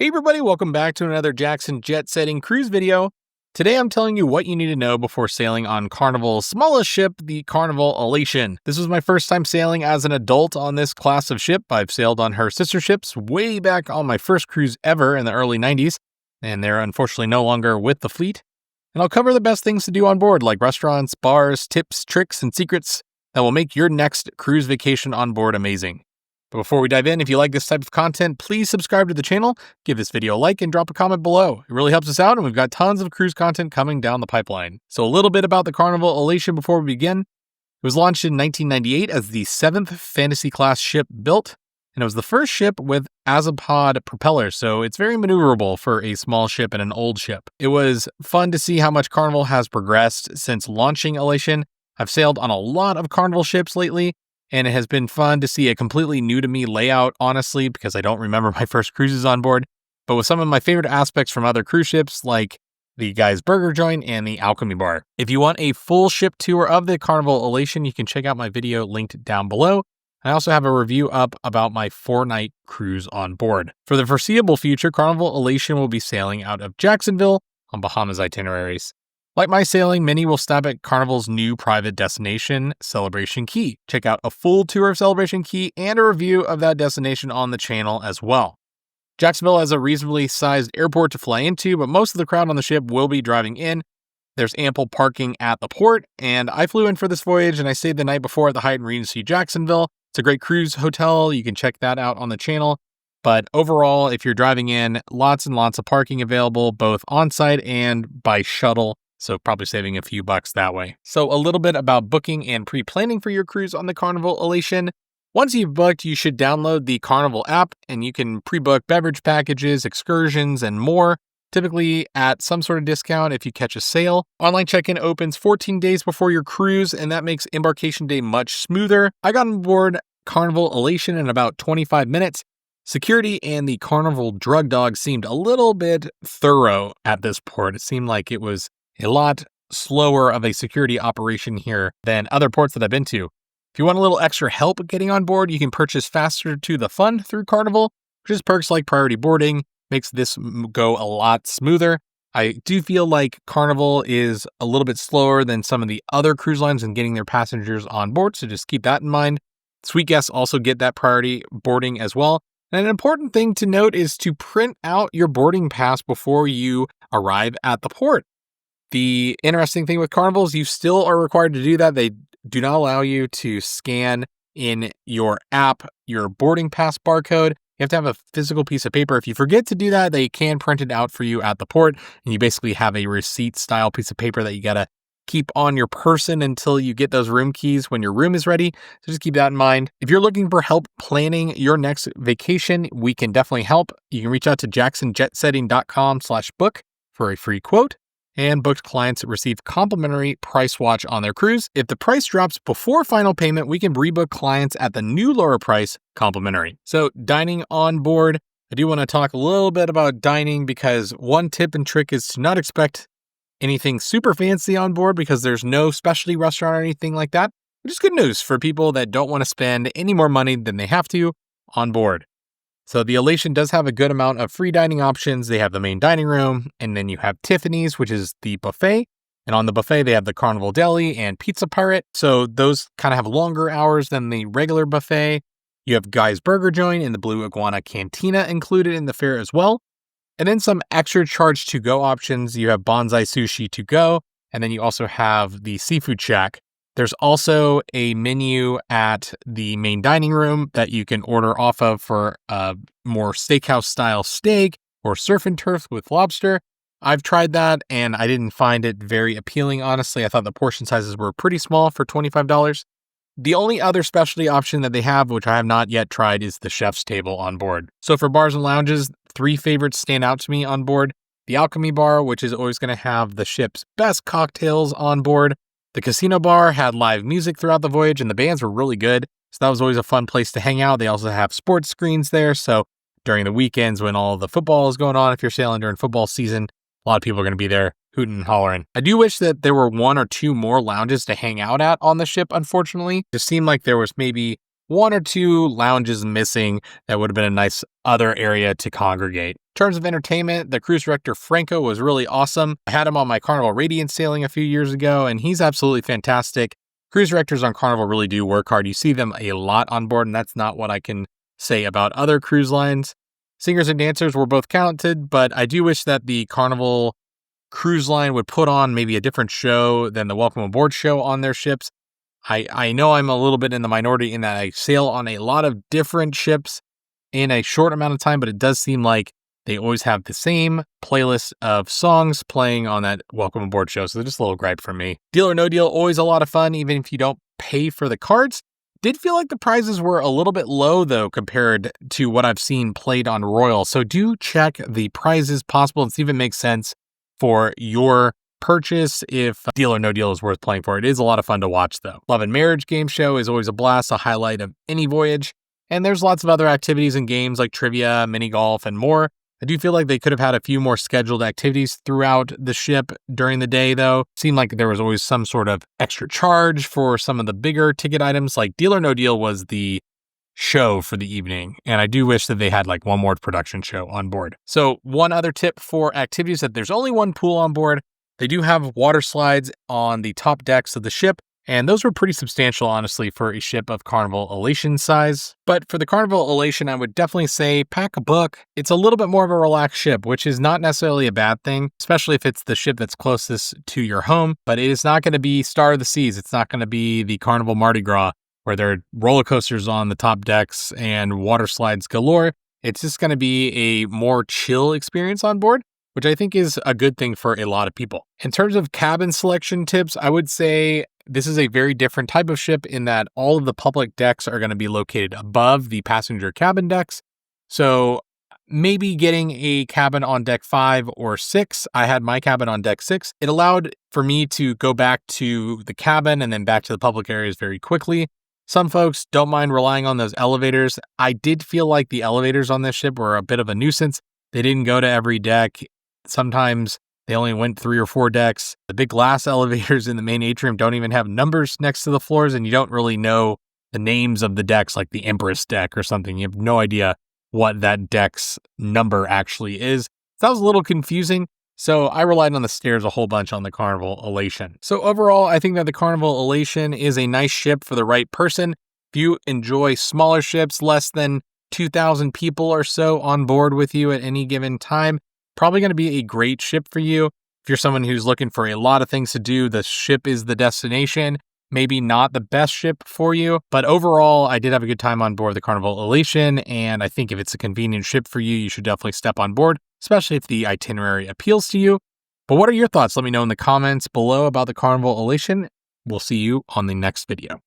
Hey everybody, welcome back to another Jackson jet setting cruise video. Today I'm telling you what you need to know before sailing on Carnival's smallest ship, the Carnival Elation. This was my first time sailing as an adult on this class of ship. I've sailed on her sister ships way back on my first cruise ever in the early 90s, and they're unfortunately no longer with the fleet. And I'll cover the best things to do on board, like restaurants, bars, tips, tricks, and secrets that will make your next cruise vacation on board amazing. But before we dive in, if you like this type of content, please subscribe to the channel, give this video a like, and drop a comment below. It really helps us out, and we've got tons of cruise content coming down the pipeline. So a little bit about the Carnival Elation before we begin. It was launched in 1998 as the 7th Fantasy-class ship built, and it was the first ship with azipod propellers, so it's very maneuverable for a small ship and an old ship. It was fun to see how much Carnival has progressed since launching Elation. I've sailed on a lot of Carnival ships lately, and it has been fun to see a completely new to me layout, honestly, because I don't remember my first cruises on board, but with some of my favorite aspects from other cruise ships, like the Guy's Burger Joint and the Alchemy Bar. If you want a full ship tour of the Carnival Elation, you can check out my video linked down below. I also have a review up about my 4-night cruise on board. For the foreseeable future, Carnival Elation will be sailing out of Jacksonville on Bahamas itineraries. Like my sailing, many will stop at Carnival's new private destination, Celebration Key. Check out a full tour of Celebration Key and a review of that destination on the channel as well. Jacksonville has a reasonably sized airport to fly into, but most of the crowd on the ship will be driving in. There's ample parking at the port, and I flew in for this voyage and I stayed the night before at the Hyatt Regency Jacksonville. It's a great cruise hotel. You can check that out on the channel. But overall, if you're driving in, lots and lots of parking available, both on-site and by shuttle. So probably saving a few bucks that way. So a little bit about booking and pre-planning for your cruise on the Carnival Elation. Once you've booked, you should download the Carnival app and you can pre-book beverage packages, excursions, and more, typically at some sort of discount if you catch a sale. Online check-in opens 14 days before your cruise, and that makes embarkation day much smoother. I got on board Carnival Elation in about 25 minutes. Security and the Carnival drug dog seemed a little bit thorough at this port. It seemed like it was a lot slower of a security operation here than other ports that I've been to. If you want a little extra help getting on board, you can purchase Faster to the Fun through Carnival, which is perks like priority boarding, makes this go a lot smoother. I do feel like Carnival is a little bit slower than some of the other cruise lines in getting their passengers on board, so just keep that in mind. Suite guests also get that priority boarding as well. And an important thing to note is to print out your boarding pass before you arrive at the port. The interesting thing with Carnival is you still are required to do that. They do not allow you to scan in your app your boarding pass barcode. You have to have a physical piece of paper. If you forget to do that, they can print it out for you at the port, and you basically have a receipt-style piece of paper that you gotta keep on your person until you get those room keys when your room is ready. So just keep that in mind. If you're looking for help planning your next vacation, we can definitely help. You can reach out to jacksonjetsetting.com/book for a free quote. And booked clients receive complimentary price watch on their cruise. If the price drops before final payment, we can rebook clients at the new lower price complimentary. So dining on board, I do want to talk a little bit about dining because one tip and trick is to not expect anything super fancy on board because there's no specialty restaurant or anything like that, which is good news for people that don't want to spend any more money than they have to on board. So the Elation does have a good amount of free dining options. They have the main dining room, and then you have Tiffany's, which is the buffet. And on the buffet, they have the Carnival Deli and Pizza Pirate. So those kind of have longer hours than the regular buffet. You have Guy's Burger Joint and the Blue Iguana Cantina included in the fare as well. And then some extra charge to-go options. You have Bonsai Sushi to go, and then you also have the Seafood Shack. There's also a menu at the main dining room that you can order off of for a more steakhouse style steak or surf and turf with lobster. I've tried that and I didn't find it very appealing, honestly. I thought the portion sizes were pretty small for $25. The only other specialty option that they have, which I have not yet tried, is the chef's table on board. So for bars and lounges, 3 favorites stand out to me on board. The Alchemy Bar, which is always going to have the ship's best cocktails on board. The Casino Bar had live music throughout the voyage, and the bands were really good, so that was always a fun place to hang out. They also have sports screens there, so during the weekends when all the football is going on, if you're sailing during football season, a lot of people are going to be there hooting and hollering. I do wish that there were 1 or 2 more lounges to hang out at on the ship, unfortunately. It just seemed like there was maybe one or two lounges missing that would have been a nice other area to congregate. In terms of entertainment, the cruise director Franco was really awesome. I had him on my Carnival Radiant sailing a few years ago, and he's absolutely fantastic. Cruise directors on Carnival really do work hard. You see them a lot on board, and that's not what I can say about other cruise lines. Singers and dancers were both counted, but I do wish that the Carnival Cruise Line would put on maybe a different show than the Welcome Aboard show on their ships. I know I'm a little bit in the minority in that I sail on a lot of different ships in a short amount of time, but it does seem like they always have the same playlist of songs playing on that Welcome Aboard show. So just a little gripe from me. Deal or No Deal, always a lot of fun, even if you don't pay for the cards. Did feel like the prizes were a little bit low, though, compared to what I've seen played on Royal. So do check the prizes possible and see if it makes sense for your purchase if Deal or No Deal is worth playing for. It is a lot of fun to watch, though. Love and Marriage game show is always a blast, a highlight of any voyage. And there's lots of other activities and games like trivia, mini golf, and more. I do feel like they could have had a few more scheduled activities throughout the ship during the day, though. Seemed like there was always some sort of extra charge for some of the bigger ticket items, like Deal or No Deal was the show for the evening. And I do wish that they had like one more production show on board. So one other tip for activities that there's only one pool on board. They do have water slides on the top decks of the ship. And those were pretty substantial, honestly, for a ship of Carnival Elation size. But for the Carnival Elation, I would definitely say pack a book. It's a little bit more of a relaxed ship, which is not necessarily a bad thing, especially if it's the ship that's closest to your home. But it is not going to be Star of the Seas. It's not going to be the Carnival Mardi Gras, where there are roller coasters on the top decks and water slides galore. It's just going to be a more chill experience on board, which I think is a good thing for a lot of people. In terms of cabin selection tips, I would say this is a very different type of ship in that all of the public decks are going to be located above the passenger cabin decks. So maybe getting a cabin on deck 5 or 6. I had my cabin on deck 6. It allowed for me to go back to the cabin and then back to the public areas very quickly. Some folks don't mind relying on those elevators. I did feel like the elevators on this ship were a bit of a nuisance. They didn't go to every deck. Sometimes they only went 3 or 4 decks. The big glass elevators in the main atrium don't even have numbers next to the floors, and you don't really know the names of the decks, like the Empress deck or something. You have no idea what that deck's number actually is. So that was a little confusing. So I relied on the stairs a whole bunch on the Carnival Elation. So overall, I think that the Carnival Elation is a nice ship for the right person. If you enjoy smaller ships, less than 2,000 people or so on board with you at any given time, probably going to be a great ship for you. If you're someone who's looking for a lot of things to do, the ship is the destination. Maybe not the best ship for you, but overall, I did have a good time on board the Carnival Elation, and I think if it's a convenient ship for you, you should definitely step on board, especially if the itinerary appeals to you. But what are your thoughts? Let me know in the comments below about the Carnival Elation. We'll see you on the next video.